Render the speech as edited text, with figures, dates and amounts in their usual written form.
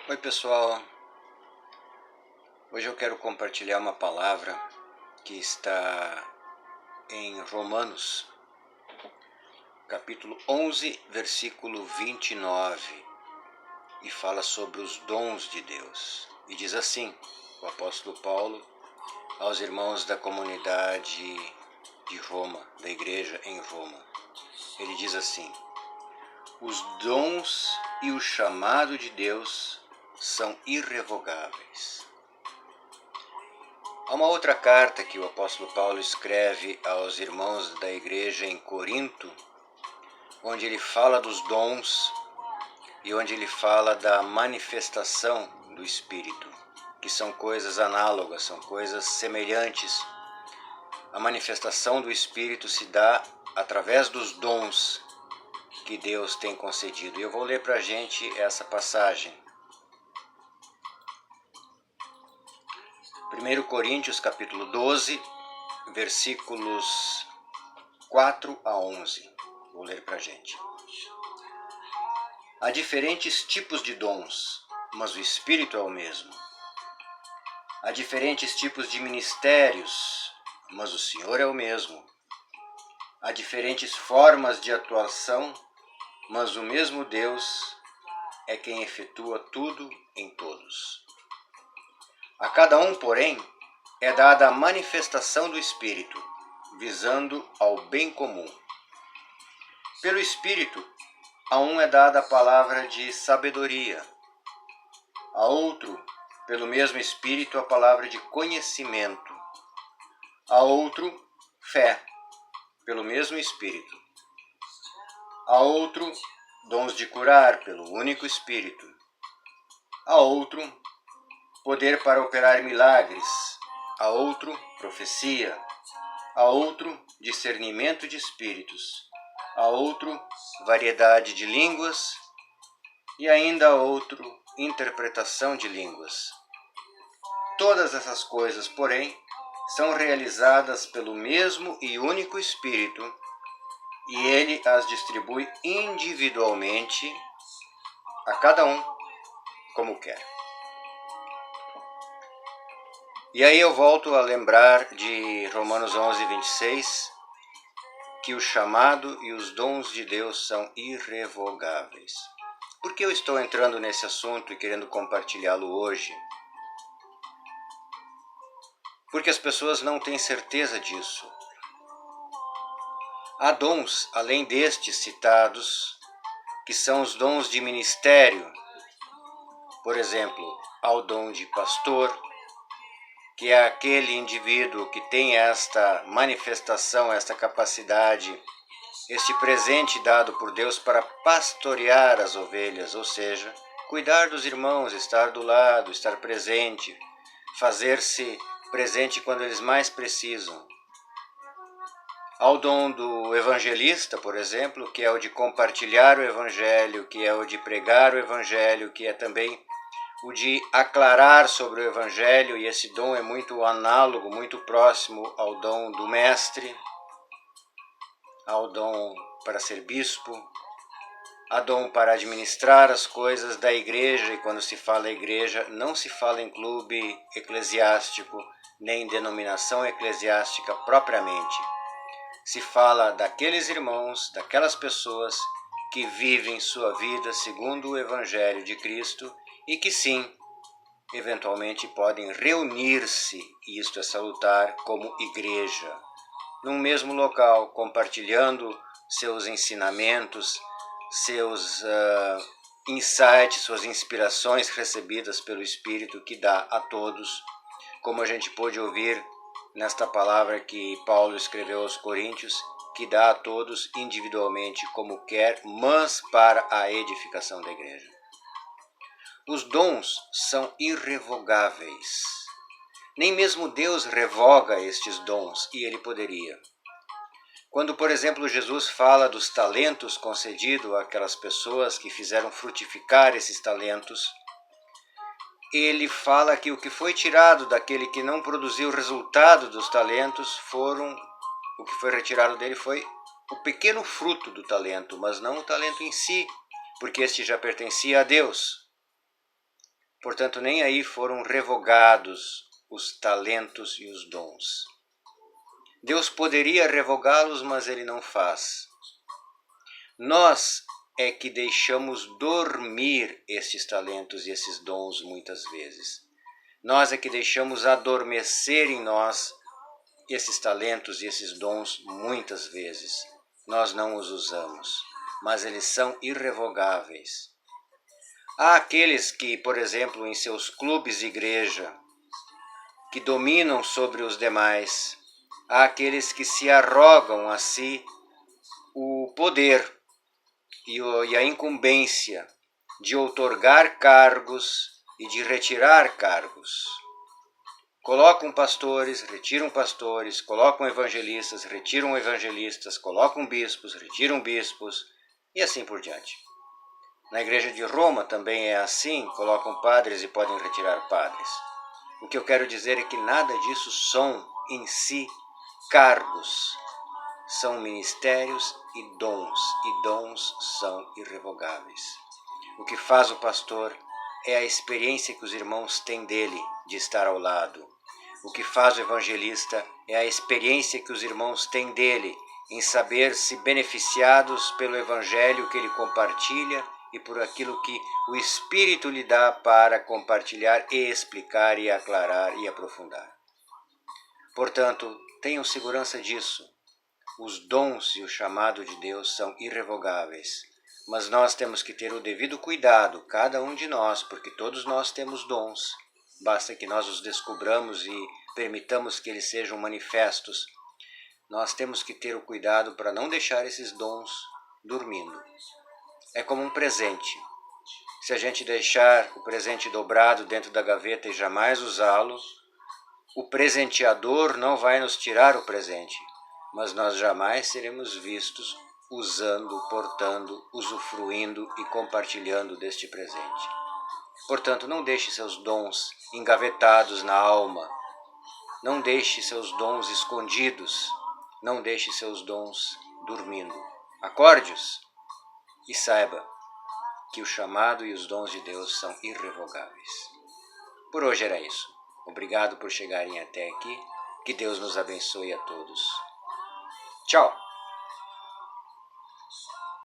Oi pessoal, hoje eu quero compartilhar uma palavra que está em Romanos, capítulo 11, versículo 29, e fala sobre os dons de Deus. E diz assim, o apóstolo Paulo aos irmãos da comunidade de Roma, da igreja em Roma. Ele diz assim: os dons e o chamado de Deus são irrevogáveis. Há uma outra carta que o apóstolo Paulo escreve aos irmãos da igreja em Corinto, onde ele fala dos dons e onde ele fala da manifestação do Espírito, que são coisas análogas, são coisas semelhantes. A manifestação do Espírito se dá através dos dons que Deus tem concedido. E eu vou ler para a gente essa passagem. 1 Coríntios capítulo 12, versículos 4 a 11. Vou ler para a gente. Há diferentes tipos de dons, mas o Espírito é o mesmo. Há diferentes tipos de ministérios, mas o Senhor é o mesmo. Há diferentes formas de atuação, mas o mesmo Deus é quem efetua tudo em todos. A cada um, porém, é dada a manifestação do Espírito, visando ao bem comum. Pelo Espírito, a um é dada a palavra de sabedoria, a outro, pelo mesmo Espírito, a palavra de conhecimento, a outro, fé, pelo mesmo Espírito, a outro, dons de curar, pelo único Espírito, a outro, poder para operar milagres, a outro, profecia, a outro, discernimento de espíritos, a outro, variedade de línguas, e ainda a outro, interpretação de línguas. Todas essas coisas, porém, são realizadas pelo mesmo e único Espírito, e ele as distribui individualmente a cada um como quer. E aí eu volto a lembrar de Romanos 11, 26, que o chamado e os dons de Deus são irrevogáveis. Por que eu estou entrando nesse assunto e querendo compartilhá-lo hoje? Porque as pessoas não têm certeza disso. Há dons, além destes citados, que são os dons de ministério. Por exemplo, há o dom de pastor, que é aquele indivíduo que tem esta manifestação, esta capacidade, este presente dado por Deus para pastorear as ovelhas, ou seja, cuidar dos irmãos, estar do lado, estar presente, fazer-se presente quando eles mais precisam. Há o dom do evangelista, por exemplo, que é o de compartilhar o evangelho, que é o de pregar o evangelho, que é também o de aclarar sobre o evangelho, e esse dom é muito análogo, muito próximo ao dom do mestre, ao dom para ser bispo, há dom para administrar as coisas da igreja, e quando se fala igreja, não se fala em clube eclesiástico, nem em denominação eclesiástica propriamente. Se fala daqueles irmãos, daquelas pessoas que vivem sua vida segundo o evangelho de Cristo e que sim, eventualmente podem reunir-se, e isto é salutar, como igreja, num mesmo local, compartilhando seus ensinamentos, seus insights, suas inspirações recebidas pelo Espírito que dá a todos, como a gente pôde ouvir nesta palavra que Paulo escreveu aos Coríntios, que dá a todos individualmente como quer, mas para a edificação da igreja. Os dons são irrevogáveis. Nem mesmo Deus revoga estes dons, e ele poderia. Quando, por exemplo, Jesus fala dos talentos concedidos àquelas pessoas que fizeram frutificar esses talentos, ele fala que o que foi tirado daquele que não produziu o resultado dos talentos o que foi retirado dele foi o pequeno fruto do talento, mas não o talento em si, porque este já pertencia a Deus. Portanto, nem aí foram revogados os talentos e os dons. Deus poderia revogá-los, mas Ele não faz. Nós é que deixamos dormir estes talentos e esses dons muitas vezes. Nós é que deixamos adormecer em nós esses talentos e esses dons muitas vezes. Nós não os usamos, mas eles são irrevogáveis. Há aqueles que, por exemplo, em seus clubes de igreja, que dominam sobre os demais. Há aqueles que se arrogam a si o poder e a incumbência de outorgar cargos e de retirar cargos. Colocam pastores, retiram pastores, colocam evangelistas, retiram evangelistas, colocam bispos, retiram bispos e assim por diante. Na igreja de Roma também é assim, colocam padres e podem retirar padres. O que eu quero dizer é que nada disso são em si cargos, são ministérios e dons são irrevogáveis. O que faz o pastor é a experiência que os irmãos têm dele de estar ao lado. O que faz o evangelista é a experiência que os irmãos têm dele em saber-se beneficiados pelo evangelho que ele compartilha e por aquilo que o Espírito lhe dá para compartilhar e explicar e aclarar e aprofundar. Portanto, tenham segurança disso. Os dons e o chamado de Deus são irrevogáveis, mas nós temos que ter o devido cuidado, cada um de nós, porque todos nós temos dons. Basta que nós os descubramos e permitamos que eles sejam manifestos. Nós temos que ter o cuidado para não deixar esses dons dormindo. É como um presente. Se a gente deixar o presente dobrado dentro da gaveta e jamais usá-lo, o presenteador não vai nos tirar o presente, mas nós jamais seremos vistos usando, portando, usufruindo e compartilhando deste presente. Portanto, não deixe seus dons engavetados na alma, não deixe seus dons escondidos, não deixe seus dons dormindo. Acorde-os e saiba que o chamado e os dons de Deus são irrevogáveis. Por hoje era isso. Obrigado por chegarem até aqui. Que Deus nos abençoe a todos. Tchau!